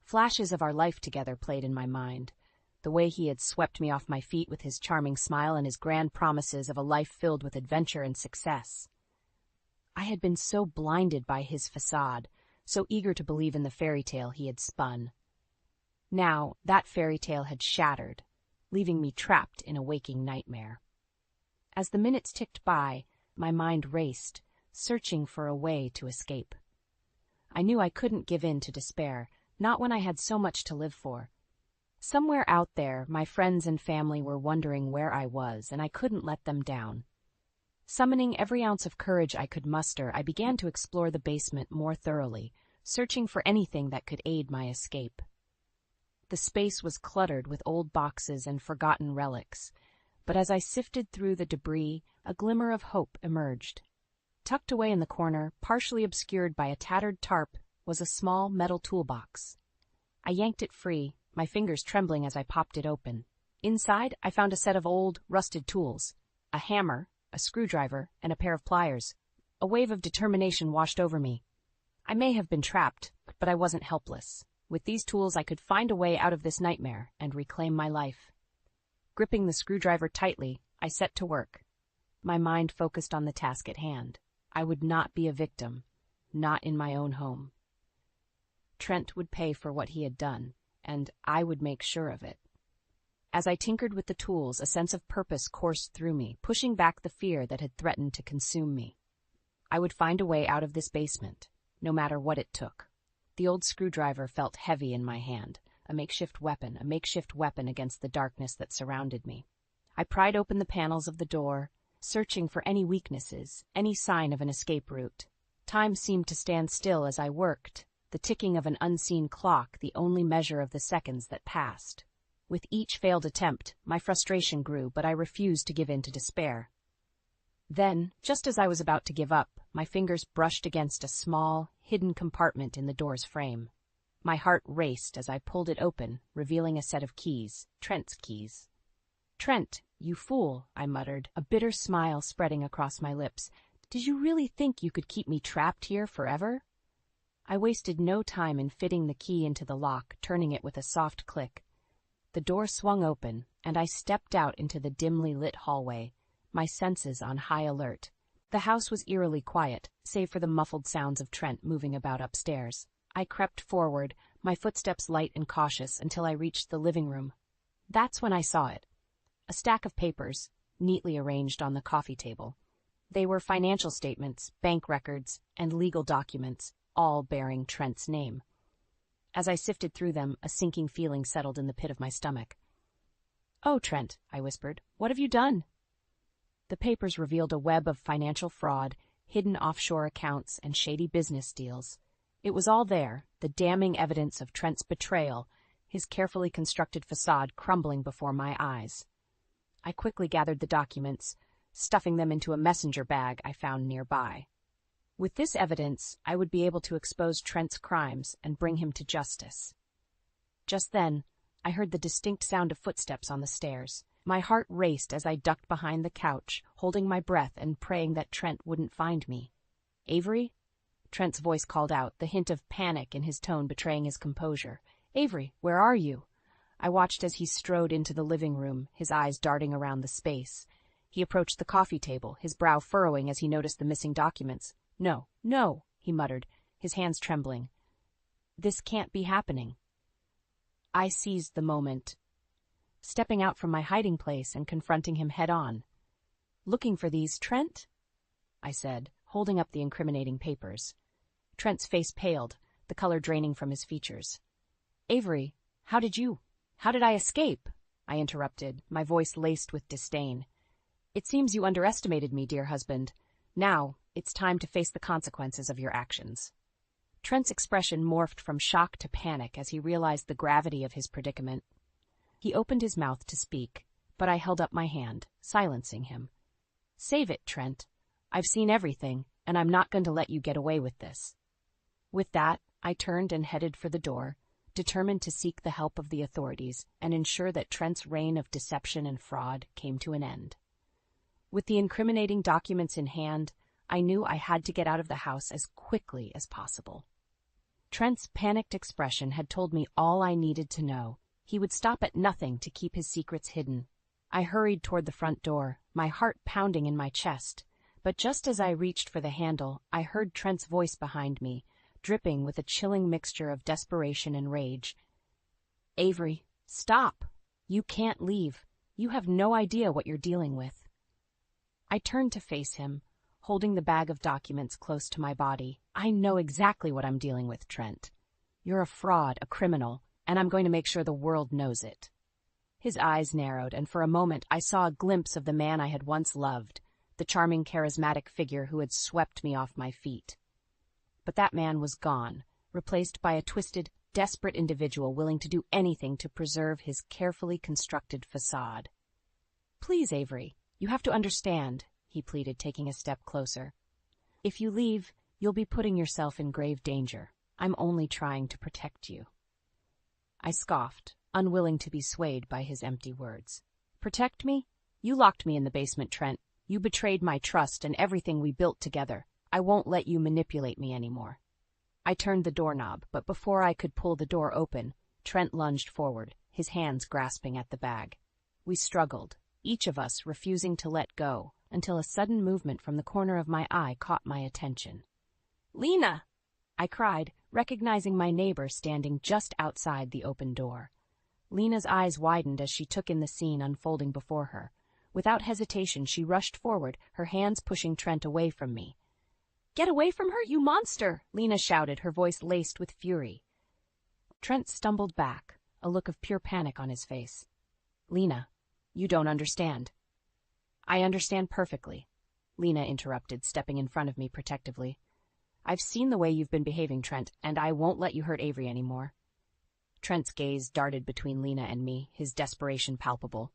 Flashes of our life together played in my mind, the way he had swept me off my feet with his charming smile and his grand promises of a life filled with adventure and success. I had been so blinded by his facade, so eager to believe in the fairy tale he had spun. Now, that fairy tale had shattered, leaving me trapped in a waking nightmare. As the minutes ticked by, my mind raced, searching for a way to escape. I knew I couldn't give in to despair, not when I had so much to live for. Somewhere out there, my friends and family were wondering where I was, and I couldn't let them down. Summoning every ounce of courage I could muster, I began to explore the basement more thoroughly, searching for anything that could aid my escape. The space was cluttered with old boxes and forgotten relics, but as I sifted through the debris, a glimmer of hope emerged. Tucked away in the corner, partially obscured by a tattered tarp, was a small metal toolbox. I yanked it free, my fingers trembling as I popped it open. Inside, I found a set of old, rusted tools: a hammer, a screwdriver, and a pair of pliers. A wave of determination washed over me. I may have been trapped, but I wasn't helpless. With these tools, I could find a way out of this nightmare and reclaim my life. Gripping the screwdriver tightly, I set to work. My mind focused on the task at hand. I would not be a victim, not in my own home. Trent would pay for what he had done, and I would make sure of it. As I tinkered with the tools, a sense of purpose coursed through me, pushing back the fear that had threatened to consume me. I would find a way out of this basement, no matter what it took. The old screwdriver felt heavy in my hand, a makeshift weapon against the darkness that surrounded me. I pried open the panels of the door, searching for any weaknesses, any sign of an escape route. Time seemed to stand still as I worked, the ticking of an unseen clock the only measure of the seconds that passed. With each failed attempt, my frustration grew, but I refused to give in to despair. Then, just as I was about to give up, my fingers brushed against a small, hidden compartment in the door's frame. My heart raced as I pulled it open, revealing a set of keys, Trent's keys. "Trent, you fool," I muttered, a bitter smile spreading across my lips. "Did you really think you could keep me trapped here forever?" I wasted no time in fitting the key into the lock, turning it with a soft click. The door swung open, and I stepped out into the dimly lit hallway, my senses on high alert. The house was eerily quiet, save for the muffled sounds of Trent moving about upstairs. I crept forward, my footsteps light and cautious, until I reached the living room. That's when I saw it. A stack of papers, neatly arranged on the coffee table. They were financial statements, bank records, and legal documents, all bearing Trent's name. As I sifted through them, a sinking feeling settled in the pit of my stomach. "Oh, Trent," I whispered, "what have you done?" The papers revealed a web of financial fraud, hidden offshore accounts, and shady business deals. It was all there, the damning evidence of Trent's betrayal, his carefully constructed facade crumbling before my eyes. I quickly gathered the documents, stuffing them into a messenger bag I found nearby. With this evidence, I would be able to expose Trent's crimes and bring him to justice. Just then, I heard the distinct sound of footsteps on the stairs. My heart raced as I ducked behind the couch, holding my breath and praying that Trent wouldn't find me. "Avery?" Trent's voice called out, the hint of panic in his tone betraying his composure. "Avery, where are you?" I watched as he strode into the living room, his eyes darting around the space. He approached the coffee table, his brow furrowing as he noticed the missing documents. "No, no," he muttered, his hands trembling. "This can't be happening." I seized the moment, stepping out from my hiding place and confronting him head-on. "Looking for these, Trent?" I said, holding up the incriminating papers. Trent's face paled, the color draining from his features. "Avery, how did I escape?" I interrupted, my voice laced with disdain. "It seems you underestimated me, dear husband. Now, it's time to face the consequences of your actions." Trent's expression morphed from shock to panic as he realized the gravity of his predicament. He opened his mouth to speak, but I held up my hand, silencing him. "Save it, Trent. I've seen everything, and I'm not going to let you get away with this." With that, I turned and headed for the door, determined to seek the help of the authorities and ensure that Trent's reign of deception and fraud came to an end. With the incriminating documents in hand, I knew I had to get out of the house as quickly as possible. Trent's panicked expression had told me all I needed to know. He would stop at nothing to keep his secrets hidden. I hurried toward the front door, my heart pounding in my chest. But just as I reached for the handle, I heard Trent's voice behind me, dripping with a chilling mixture of desperation and rage. "Avery, stop! You can't leave. You have no idea what you're dealing with." I turned to face him, holding the bag of documents close to my body. "I know exactly what I'm dealing with, Trent. You're a fraud, a criminal, and I'm going to make sure the world knows it." His eyes narrowed, and for a moment I saw a glimpse of the man I had once loved, the charming, charismatic figure who had swept me off my feet. But that man was gone, replaced by a twisted, desperate individual willing to do anything to preserve his carefully constructed facade. "Please, Avery, you have to understand," he pleaded, taking a step closer. "If you leave, you'll be putting yourself in grave danger." I'm only trying to protect you. I scoffed, unwilling to be swayed by his empty words. Protect me? You locked me in the basement, Trent. You betrayed my trust and everything we built together. I won't let you manipulate me anymore. I turned the doorknob, but before I could pull the door open, Trent lunged forward, his hands grasping at the bag. We struggled, each of us refusing to let go, until a sudden movement from the corner of my eye caught my attention. "Lena!" I cried, recognizing my neighbor standing just outside the open door. Lena's eyes widened as she took in the scene unfolding before her. Without hesitation, she rushed forward, her hands pushing Trent away from me. "Get away from her, you monster!" Lena shouted, her voice laced with fury. Trent stumbled back, a look of pure panic on his face. "Lena, you don't understand." "I understand perfectly," Lena interrupted, stepping in front of me protectively. "I've seen the way you've been behaving, Trent, and I won't let you hurt Avery anymore." Trent's gaze darted between Lena and me, his desperation palpable.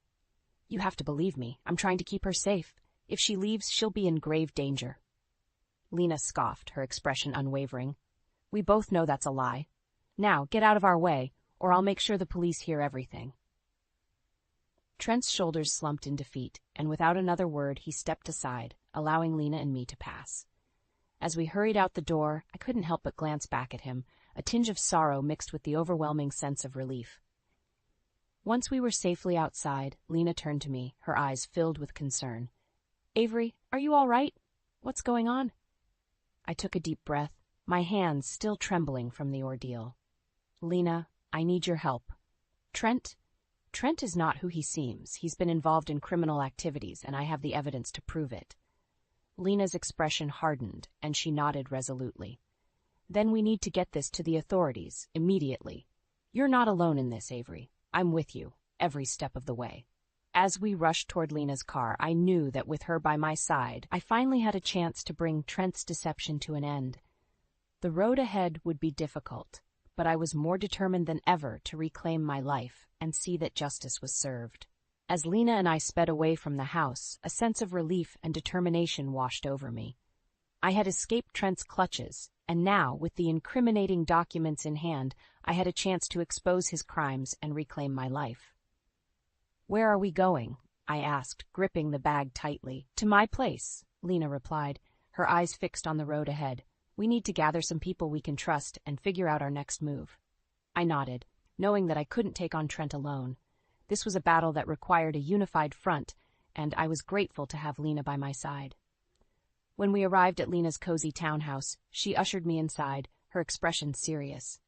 "You have to believe me. I'm trying to keep her safe. If she leaves, she'll be in grave danger." Lena scoffed, her expression unwavering. "We both know that's a lie. Now, get out of our way, or I'll make sure the police hear everything." Trent's shoulders slumped in defeat, and without another word, he stepped aside, allowing Lena and me to pass. As we hurried out the door, I couldn't help but glance back at him, a tinge of sorrow mixed with the overwhelming sense of relief. Once we were safely outside, Lena turned to me, her eyes filled with concern. "Avery, are you all right? What's going on?" I took a deep breath, my hands still trembling from the ordeal. "Lena, I need your help. Trent is not who he seems. He's been involved in criminal activities, and I have the evidence to prove it." Lena's expression hardened, and she nodded resolutely. "Then we need to get this to the authorities, immediately. You're not alone in this, Avery. I'm with you, every step of the way." As we rushed toward Lena's car, I knew that with her by my side, I finally had a chance to bring Trent's deception to an end. The road ahead would be difficult, but I was more determined than ever to reclaim my life and see that justice was served. As Lena and I sped away from the house, a sense of relief and determination washed over me. I had escaped Trent's clutches, and now, with the incriminating documents in hand, I had a chance to expose his crimes and reclaim my life. "Where are we going?" I asked, gripping the bag tightly. "To my place," Lena replied, her eyes fixed on the road ahead. "We need to gather some people we can trust and figure out our next move." I nodded, knowing that I couldn't take on Trent alone. This was a battle that required a unified front, and I was grateful to have Lena by my side. When we arrived at Lena's cozy townhouse, she ushered me inside, her expression serious.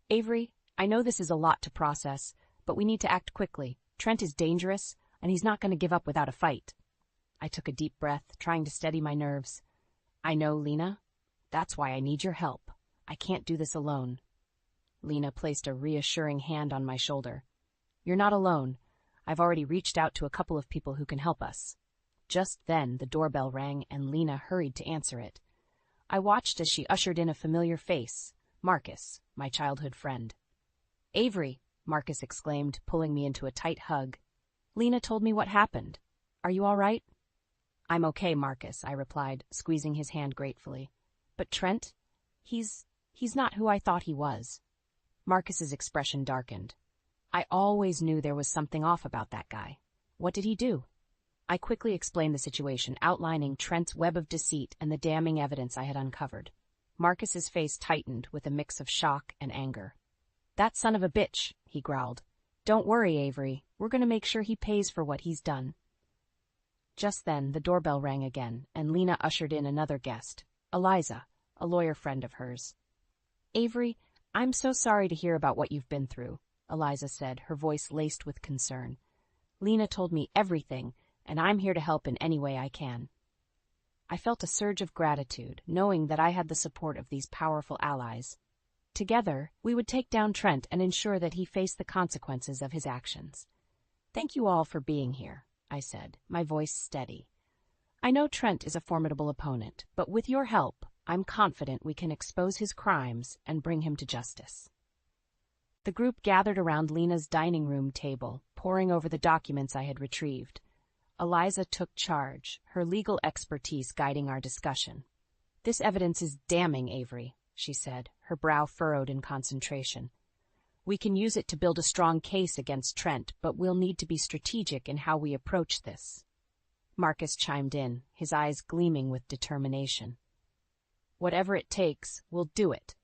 "Avery, I know this is a lot to process, but we need to act quickly. Trent is dangerous, and he's not going to give up without a fight." I took a deep breath, trying to steady my nerves. "I know, Lena. That's why I need your help. I can't do this alone." Lena placed a reassuring hand on my shoulder. "You're not alone. I've already reached out to a couple of people who can help us." Just then, the doorbell rang, and Lena hurried to answer it. I watched as she ushered in a familiar face, Marcus, my childhood friend. "Avery," Marcus exclaimed, pulling me into a tight hug. "Lena told me what happened. Are you all right?" "I'm okay, Marcus," I replied, squeezing his hand gratefully. "But Trent? He's not who I thought he was." Marcus's expression darkened. "I always knew there was something off about that guy. What did he do?" I quickly explained the situation, outlining Trent's web of deceit and the damning evidence I had uncovered. Marcus's face tightened with a mix of shock and anger. "That son of a bitch," he growled. "Don't worry, Avery. We're going to make sure he pays for what he's done." Just then, the doorbell rang again, and Lena ushered in another guest, Eliza, a lawyer friend of hers. "Avery, I'm so sorry to hear about what you've been through," Eliza said, her voice laced with concern. "Lena told me everything, and I'm here to help in any way I can." I felt a surge of gratitude, knowing that I had the support of these powerful allies. Together, we would take down Trent and ensure that he faced the consequences of his actions. "Thank you all for being here," I said, my voice steady. "I know Trent is a formidable opponent, but with your help, I'm confident we can expose his crimes and bring him to justice." The group gathered around Lena's dining room table, poring over the documents I had retrieved. Eliza took charge, her legal expertise guiding our discussion. "This evidence is damning, Avery," she said, her brow furrowed in concentration. We can use it to build a strong case against Trent, but we'll need to be strategic in how we approach this. Marcus chimed in, his eyes gleaming with determination. Whatever it takes, we'll do it.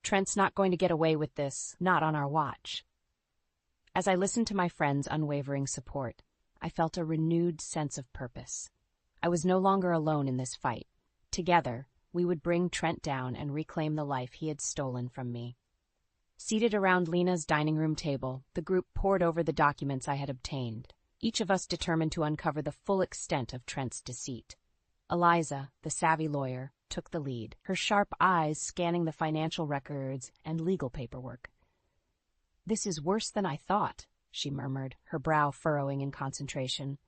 Trent's not going to get away with this, not on our watch. As I listened to my friend's unwavering support, I felt a renewed sense of purpose. I was no longer alone in this fight. Together, we would bring Trent down and reclaim the life he had stolen from me. Seated around Lena's dining room table, the group pored over the documents I had obtained, each of us determined to uncover the full extent of Trent's deceit. Eliza, the savvy lawyer, took the lead, her sharp eyes scanning the financial records and legal paperwork. "This is worse than I thought," she murmured, her brow furrowing in concentration.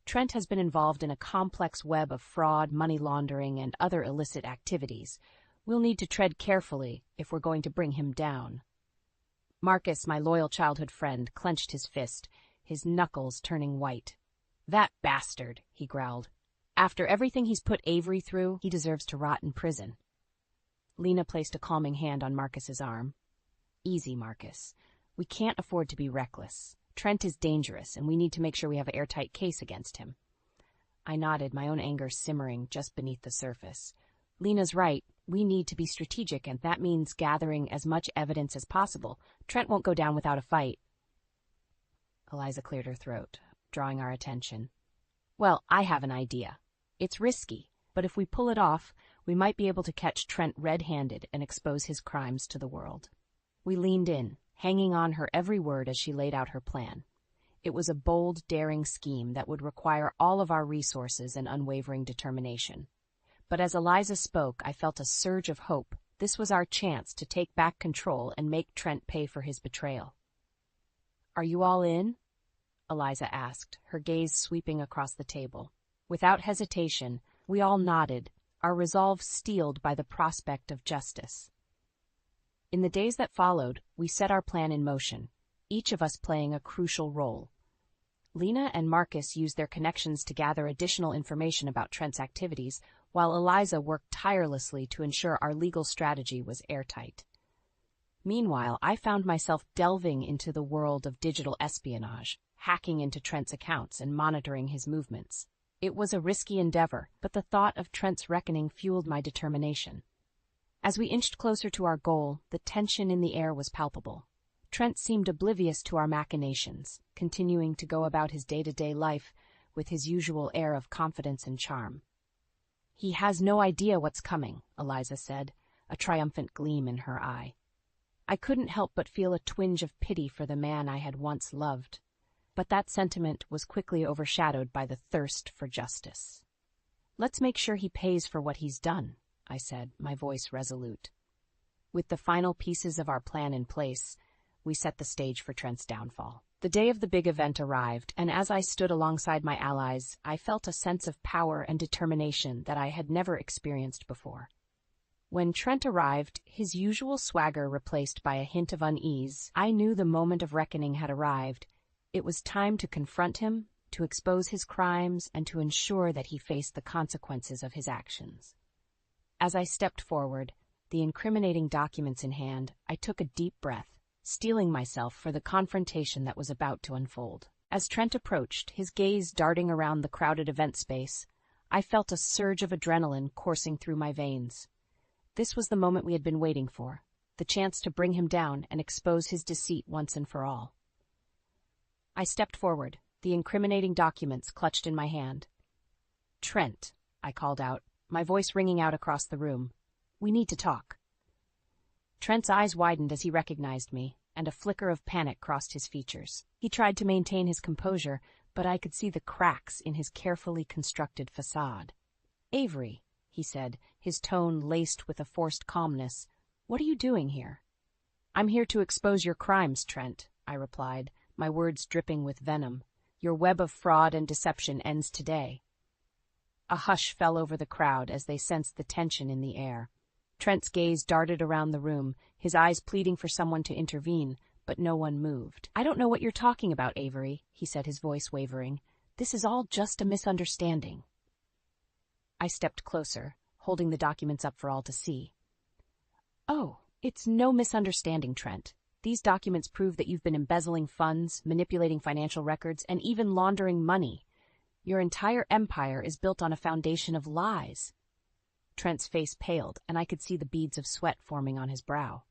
"Trent has been involved in a complex web of fraud, money laundering, and other illicit activities. We'll need to tread carefully if we're going to bring him down." Marcus, my loyal childhood friend, clenched his fist, his knuckles turning white. "That bastard," he growled. "After everything he's put Avery through, he deserves to rot in prison." Lena placed a calming hand on Marcus's arm. "Easy, Marcus. We can't afford to be reckless. Trent is dangerous, and we need to make sure we have an airtight case against him." I nodded, my own anger simmering just beneath the surface. Lena's right. We need to be strategic, and that means gathering as much evidence as possible. Trent won't go down without a fight. Eliza cleared her throat, drawing our attention. "Well, I have an idea. It's risky, but if we pull it off, we might be able to catch Trent red-handed and expose his crimes to the world." We leaned in, hanging on her every word as she laid out her plan. It was a bold, daring scheme that would require all of our resources and unwavering determination. But as Eliza spoke, I felt a surge of hope. This was our chance to take back control and make Trent pay for his betrayal. "Are you all in?" Eliza asked, her gaze sweeping across the table. Without hesitation, we all nodded, our resolve steeled by the prospect of justice. In the days that followed, we set our plan in motion, each of us playing a crucial role. Lena and Marcus used their connections to gather additional information about Trent's activities, while Eliza worked tirelessly to ensure our legal strategy was airtight. Meanwhile, I found myself delving into the world of digital espionage, hacking into Trent's accounts and monitoring his movements. It was a risky endeavor, but the thought of Trent's reckoning fueled my determination. As we inched closer to our goal, the tension in the air was palpable. Trent seemed oblivious to our machinations, continuing to go about his day-to-day life with his usual air of confidence and charm. "He has no idea what's coming," Eliza said, a triumphant gleam in her eye. I couldn't help but feel a twinge of pity for the man I had once loved. But that sentiment was quickly overshadowed by the thirst for justice. "Let's make sure he pays for what he's done," I said, my voice resolute. With the final pieces of our plan in place, we set the stage for Trent's downfall. The day of the big event arrived, and as I stood alongside my allies, I felt a sense of power and determination that I had never experienced before. When Trent arrived, his usual swagger replaced by a hint of unease, I knew the moment of reckoning had arrived. It was time to confront him, to expose his crimes, and to ensure that he faced the consequences of his actions. As I stepped forward, the incriminating documents in hand, I took a deep breath, steeling myself for the confrontation that was about to unfold. As Trent approached, his gaze darting around the crowded event space, I felt a surge of adrenaline coursing through my veins. This was the moment we had been waiting for, the chance to bring him down and expose his deceit once and for all. I stepped forward, the incriminating documents clutched in my hand. "Trent," I called out, my voice ringing out across the room. "We need to talk." Trent's eyes widened as he recognized me, and a flicker of panic crossed his features. He tried to maintain his composure, but I could see the cracks in his carefully constructed facade. "Avery," he said, his tone laced with a forced calmness, "what are you doing here?" "I'm here to expose your crimes, Trent," I replied, my words dripping with venom. "Your web of fraud and deception ends today." A hush fell over the crowd as they sensed the tension in the air. Trent's gaze darted around the room, his eyes pleading for someone to intervene, but no one moved. "I don't know what you're talking about, Avery," he said, his voice wavering. "This is all just a misunderstanding." I stepped closer, holding the documents up for all to see. Oh, it's no misunderstanding, Trent. These documents prove that you've been embezzling funds, manipulating financial records, and even laundering money. Your entire empire is built on a foundation of lies. Trent's face paled, and I could see the beads of sweat forming on his brow.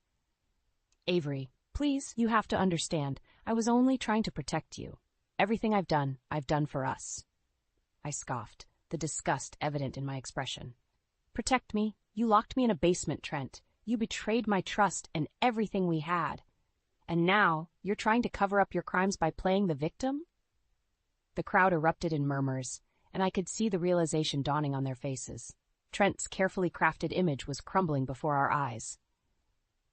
Avery, please, you have to understand. I was only trying to protect you. Everything I've done for us. I scoffed, the disgust evident in my expression. Protect me? You locked me in a basement, Trent. You betrayed my trust and everything we had. And now, you're trying to cover up your crimes by playing the victim? The crowd erupted in murmurs, and I could see the realization dawning on their faces. Trent's carefully crafted image was crumbling before our eyes.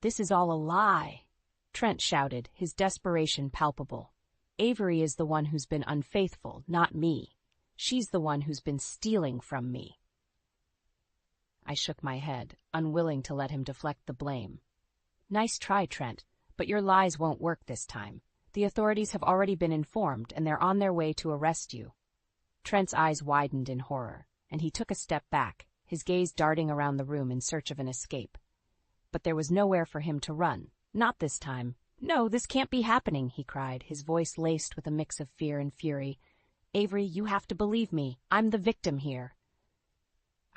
This is all a lie, Trent shouted, his desperation palpable. Avery is the one who's been unfaithful, not me. She's the one who's been stealing from me. I shook my head, unwilling to let him deflect the blame. Nice try, Trent, but your lies won't work this time. The authorities have already been informed, and they're on their way to arrest you. Trent's eyes widened in horror, and he took a step back, his gaze darting around the room in search of an escape. But there was nowhere for him to run. Not this time. No, this can't be happening, he cried, his voice laced with a mix of fear and fury. Avery, you have to believe me. I'm the victim here.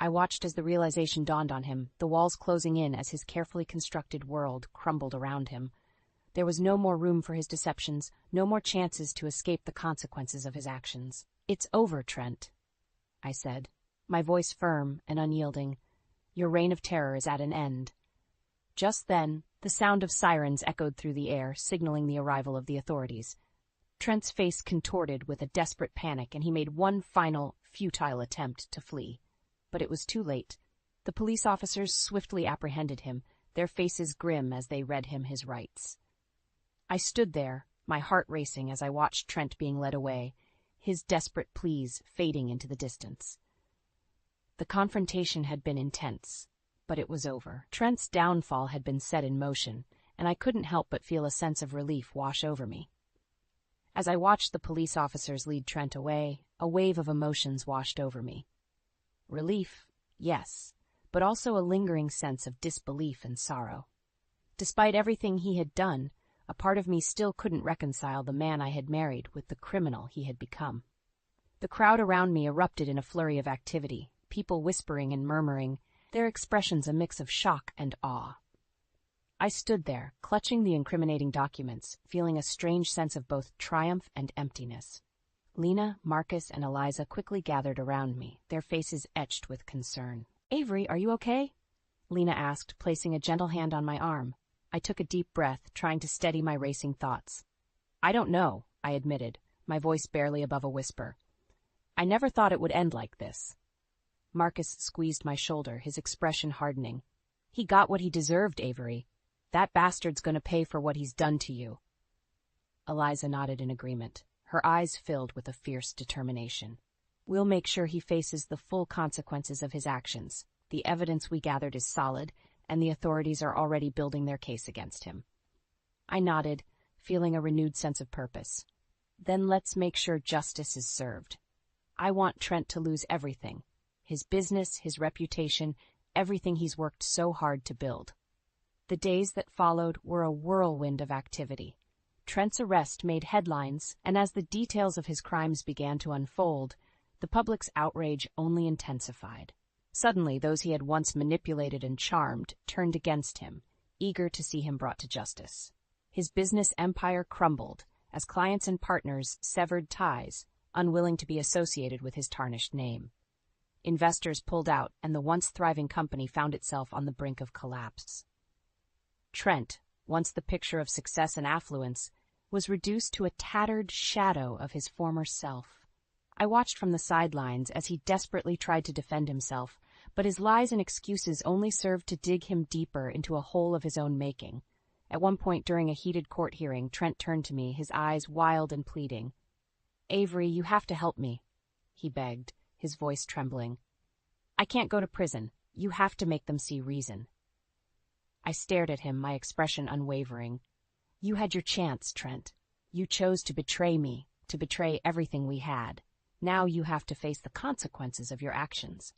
I watched as the realization dawned on him, the walls closing in as his carefully constructed world crumbled around him. There was no more room for his deceptions, no more chances to escape the consequences of his actions. It's over, Trent, I said, my voice firm and unyielding. Your reign of terror is at an end. Just then, the sound of sirens echoed through the air, signaling the arrival of the authorities. Trent's face contorted with a desperate panic, and he made one final, futile attempt to flee. But it was too late. The police officers swiftly apprehended him, their faces grim as they read him his rights. I stood there, my heart racing as I watched Trent being led away, his desperate pleas fading into the distance. The confrontation had been intense, but it was over. Trent's downfall had been set in motion, and I couldn't help but feel a sense of relief wash over me. As I watched the police officers lead Trent away, a wave of emotions washed over me. Relief, yes, but also a lingering sense of disbelief and sorrow. Despite everything he had done, a part of me still couldn't reconcile the man I had married with the criminal he had become. The crowd around me erupted in a flurry of activity, people whispering and murmuring, their expressions a mix of shock and awe. I stood there, clutching the incriminating documents, feeling a strange sense of both triumph and emptiness. Lena, Marcus, and Eliza quickly gathered around me, their faces etched with concern. Avery, are you okay? Lena asked, placing a gentle hand on my arm. I took a deep breath, trying to steady my racing thoughts. I don't know, I admitted, my voice barely above a whisper. I never thought it would end like this. Marcus squeezed my shoulder, his expression hardening. He got what he deserved, Avery. That bastard's gonna pay for what he's done to you. Eliza nodded in agreement, her eyes filled with a fierce determination. We'll make sure he faces the full consequences of his actions. The evidence we gathered is solid, and the authorities are already building their case against him. I nodded, feeling a renewed sense of purpose. Then let's make sure justice is served. I want Trent to lose everything. His business, his reputation, everything he's worked so hard to build. The days that followed were a whirlwind of activity. Trent's arrest made headlines, and as the details of his crimes began to unfold, the public's outrage only intensified. Suddenly, those he had once manipulated and charmed turned against him, eager to see him brought to justice. His business empire crumbled as clients and partners severed ties, unwilling to be associated with his tarnished name. Investors pulled out, and the once thriving company found itself on the brink of collapse. Trent, once the picture of success and affluence, was reduced to a tattered shadow of his former self. I watched from the sidelines as he desperately tried to defend himself, but his lies and excuses only served to dig him deeper into a hole of his own making. At one point during a heated court hearing, Trent turned to me, his eyes wild and pleading. Avery, you have to help me, he begged, his voice trembling. I can't go to prison. You have to make them see reason. I stared at him, my expression unwavering. You had your chance, Trent. You chose to betray me, to betray everything we had. Now you have to face the consequences of your actions.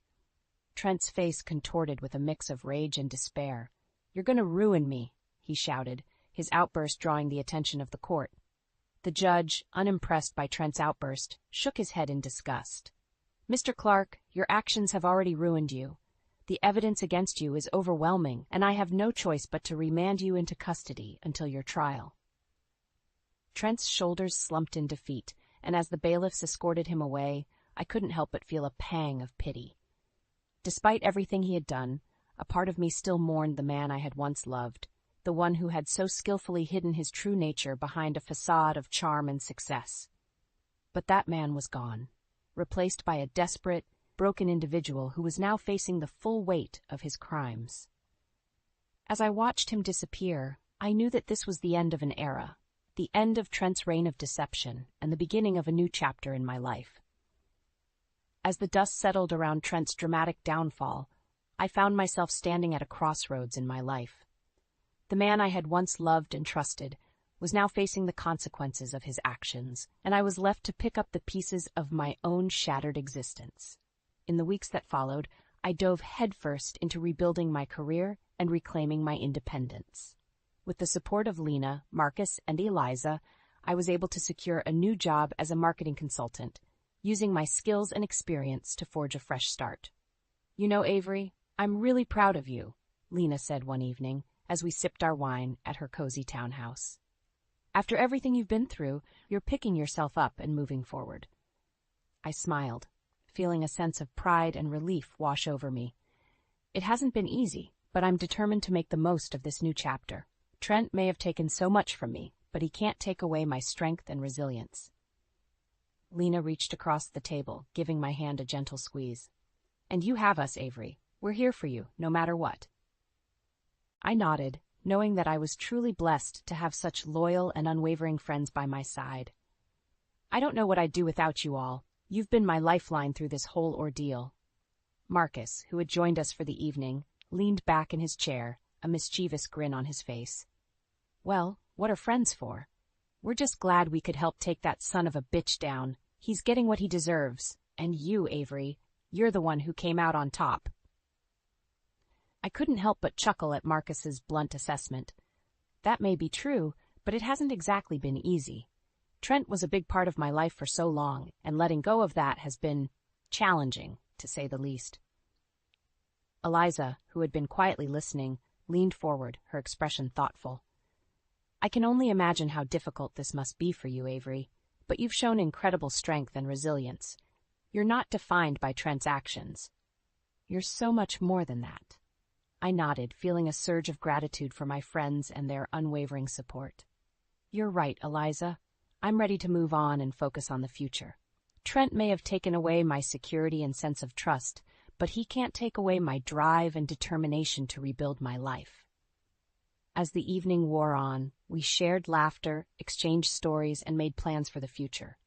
Trent's face contorted with a mix of rage and despair. "You're gonna ruin me," he shouted, his outburst drawing the attention of the court. The judge, unimpressed by Trent's outburst, shook his head in disgust. "Mr. Clark, your actions have already ruined you. The evidence against you is overwhelming, and I have no choice but to remand you into custody until your trial." Trent's shoulders slumped in defeat, and as the bailiffs escorted him away, I couldn't help but feel a pang of pity. Despite everything he had done, a part of me still mourned the man I had once loved, the one who had so skillfully hidden his true nature behind a facade of charm and success. But that man was gone, replaced by a desperate, broken individual who was now facing the full weight of his crimes. As I watched him disappear, I knew that this was the end of an era, the end of Trent's reign of deception, and the beginning of a new chapter in my life. As the dust settled around Trent's dramatic downfall, I found myself standing at a crossroads in my life. The man I had once loved and trusted was now facing the consequences of his actions, and I was left to pick up the pieces of my own shattered existence. In the weeks that followed, I dove headfirst into rebuilding my career and reclaiming my independence. With the support of Lena, Marcus, and Eliza, I was able to secure a new job as a marketing consultant, using my skills and experience to forge a fresh start. "You know, Avery, I'm really proud of you," Lena said one evening, as we sipped our wine at her cozy townhouse. "After everything you've been through, you're picking yourself up and moving forward." I smiled, feeling a sense of pride and relief wash over me. It hasn't been easy, but I'm determined to make the most of this new chapter. Trent may have taken so much from me, but he can't take away my strength and resilience. Lena reached across the table, giving my hand a gentle squeeze. "And you have us, Avery. We're here for you, no matter what." I nodded, knowing that I was truly blessed to have such loyal and unwavering friends by my side. "I don't know what I'd do without you all. You've been my lifeline through this whole ordeal." Marcus, who had joined us for the evening, leaned back in his chair, a mischievous grin on his face. "Well, what are friends for? We're just glad we could help take that son of a bitch down. He's getting what he deserves. And you, Avery, you're the one who came out on top." I couldn't help but chuckle at Marcus's blunt assessment. That may be true, but it hasn't exactly been easy. Trent was a big part of my life for so long, and letting go of that has been challenging, to say the least. Eliza, who had been quietly listening, leaned forward, her expression thoughtful. "I can only imagine how difficult this must be for you, Avery, but you've shown incredible strength and resilience. You're not defined by Trent's actions. You're so much more than that." I nodded, feeling a surge of gratitude for my friends and their unwavering support. "You're right, Eliza. I'm ready to move on and focus on the future. Trent may have taken away my security and sense of trust, but he can't take away my drive and determination to rebuild my life." As the evening wore on, we shared laughter, exchanged stories, and made plans for the future.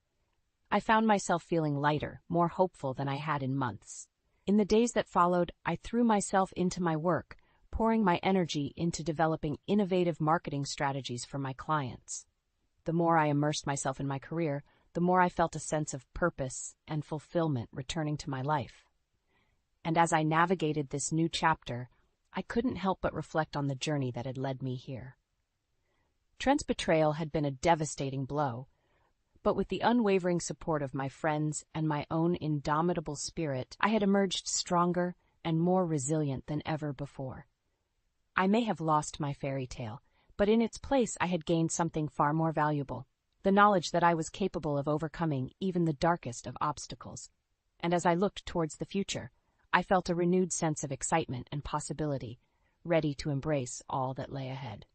I found myself feeling lighter, more hopeful than I had in months. In the days that followed, I threw myself into my work, pouring my energy into developing innovative marketing strategies for my clients. The more I immersed myself in my career, the more I felt a sense of purpose and fulfillment returning to my life. And as I navigated this new chapter, I couldn't help but reflect on the journey that had led me here. Trent's betrayal had been a devastating blow, but with the unwavering support of my friends and my own indomitable spirit, I had emerged stronger and more resilient than ever before. I may have lost my fairy tale, but in its place I had gained something far more valuable, the knowledge that I was capable of overcoming even the darkest of obstacles. And as I looked towards the future, I felt a renewed sense of excitement and possibility, ready to embrace all that lay ahead.